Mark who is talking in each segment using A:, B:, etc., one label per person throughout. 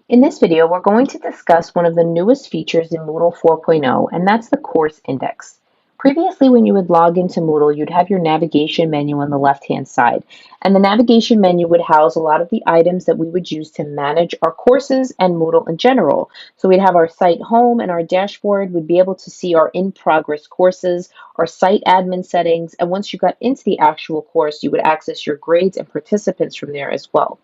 A: In this video, we're going to discuss one of the newest features in Moodle 4.0, and that's the course index. Previously, when you would log into Moodle, you'd have your navigation menu on the left-hand side, and the navigation menu would house a lot of the items that we would use to manage our courses and Moodle in general. So we'd have our site home and our dashboard. We'd be able to see our in-progress courses, our site admin settings, and once you got into the actual course, you would access your grades and participants from there as well.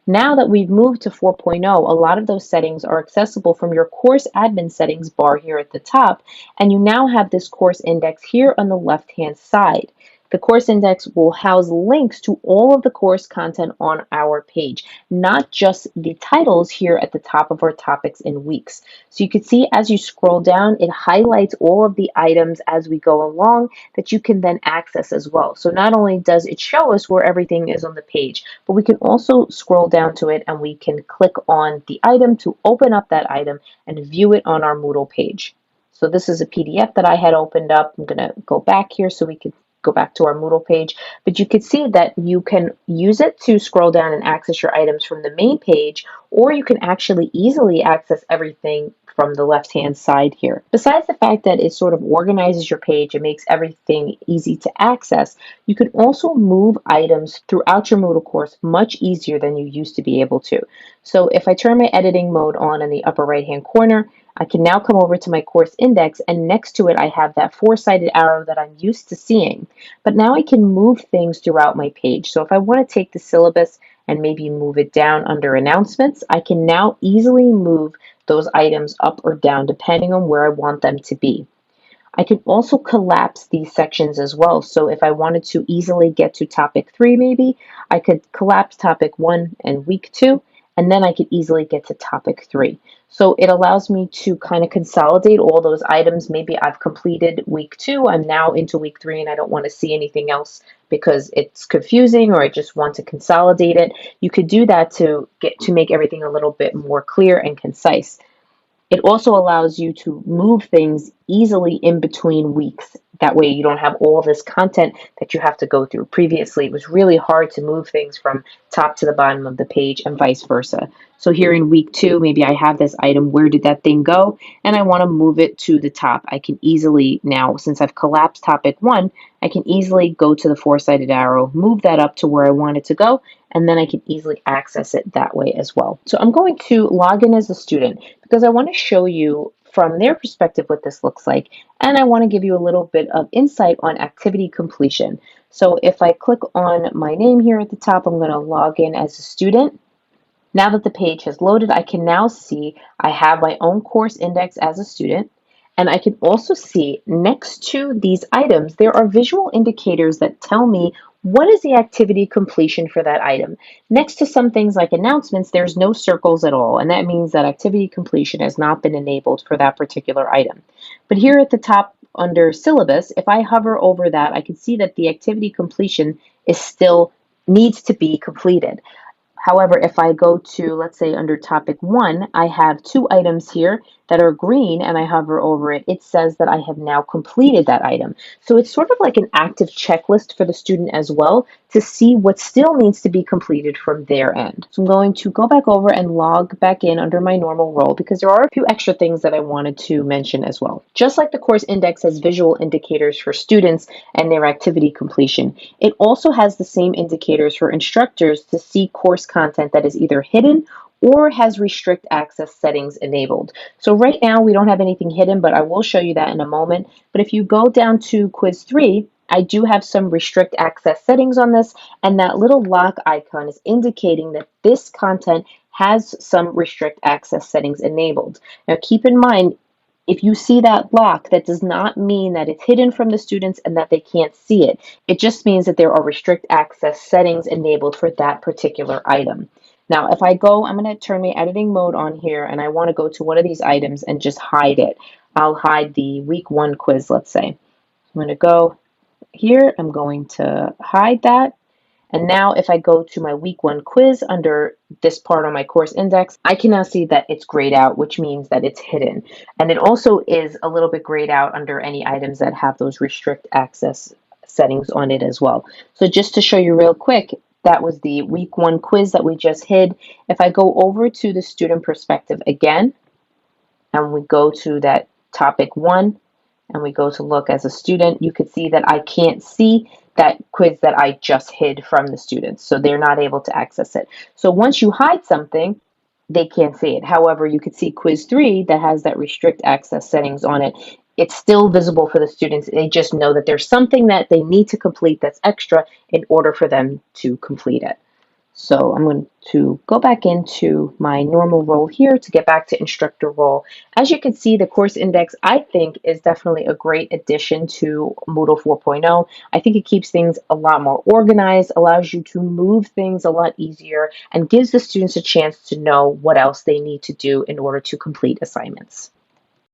A: Now that we've moved to 4.0, a lot of those settings are accessible from your course admin settings bar here at the top, and you now have this course index here on the left-hand side. The course index will house links to all of the course content on our page, not just the titles here at the top of our topics and weeks. So you can see as you scroll down, it highlights all of the items as we go along that you can then access as well. So not only does it show us where everything is on the page, but we can also scroll down to it and we can click on the item to open up that item and view it on our Moodle page. So this is a PDF that I had opened up. I'm going to go back here so we can go back to our Moodle page, but you can see that you can use it to scroll down and access your items from the main page, or you can actually easily access everything from the left-hand side here. Besides the fact that it sort of organizes your page and makes everything easy to access, you can also move items throughout your Moodle course much easier than you used to be able to. So if I turn my editing mode on in the upper right-hand corner, I can now come over to my course index, and next to it I have that four-sided arrow that I'm used to seeing. But now I can move things throughout my page. So if I want to take the syllabus and maybe move it down under announcements, I can now easily move those items up or down depending on where I want them to be. I can also collapse these sections as well. So if I wanted to easily get to topic 3 maybe, I could collapse topic 1 and week 2, and then I could easily get to topic 3. So it allows me to kind of consolidate all those items. Maybe I've completed week 2, I'm now into week 3 and I don't want to see anything else because it's confusing or I just want to consolidate it. You could do that to make everything a little bit more clear and concise. It also allows you to move things easily in between weeks. That way you don't have all this content that you have to go through. Previously, it was really hard to move things from top to the bottom of the page and vice versa. So here in week 2, maybe I have this item, where did that thing go? And I want to move it to the top. I can easily now, since I've collapsed topic 1, I can easily go to the four-sided arrow, move that up to where I want it to go, and then I can easily access it that way as well. So I'm going to log in as a student because I want to show you from their perspective what this looks like, and I want to give you a little bit of insight on activity completion. So if I click on my name here at the top, I'm going to log in as a student. Now that the page has loaded, I can now see I have my own course index as a student. And I can also see next to these items, there are visual indicators that tell me what is the activity completion for that item. Next to some things like announcements, there's no circles at all. And that means that activity completion has not been enabled for that particular item. But here at the top under syllabus, if I hover over that, I can see that the activity completion is still needs to be completed. However, if I go to, let's say, under topic 1, I have 2 items here that are green and I hover over it, it says that I have now completed that item. So it's sort of like an active checklist for the student as well to see what still needs to be completed from their end. So I'm going to go back over and log back in under my normal role because there are a few extra things that I wanted to mention as well. Just like the course index has visual indicators for students and their activity completion, it also has the same indicators for instructors to see course content that is either hidden or has restrict access settings enabled. So right now we don't have anything hidden, but I will show you that in a moment. But if you go down to quiz 3, I do have some restrict access settings on this, and that little lock icon is indicating that this content has some restrict access settings enabled. Now keep in mind, if you see that lock, that does not mean that it's hidden from the students and that they can't see it. It just means that there are restrict access settings enabled for that particular item. Now, if I go, I'm going to turn my editing mode on here, and I want to go to one of these items and just hide it. I'll hide the week 1 quiz, let's say. I'm going to go here. I'm going to hide that. And now if I go to my week 1 quiz under this part on my course index, I can now see that it's grayed out, which means that it's hidden. And it also is a little bit grayed out under any items that have those restrict access settings on it as well. So just to show you real quick, That was the week 1 quiz that we just hid. If I go over to the student perspective again, and we go to that topic 1, and we go to look as a student, you could see that I can't see that quiz that I just hid from the students. So they're not able to access it. So once you hide something, they can't see it. However, you could see quiz 3 that has that restrict access settings on it. It's still visible for the students. They just know that there's something that they need to complete that's extra in order for them to complete it. So I'm going to go back into my normal role here to get back to instructor role. As you can see, the course index, I think, is definitely a great addition to Moodle 4.0. I think it keeps things a lot more organized, allows you to move things a lot easier, and gives the students a chance to know what else they need to do in order to complete assignments.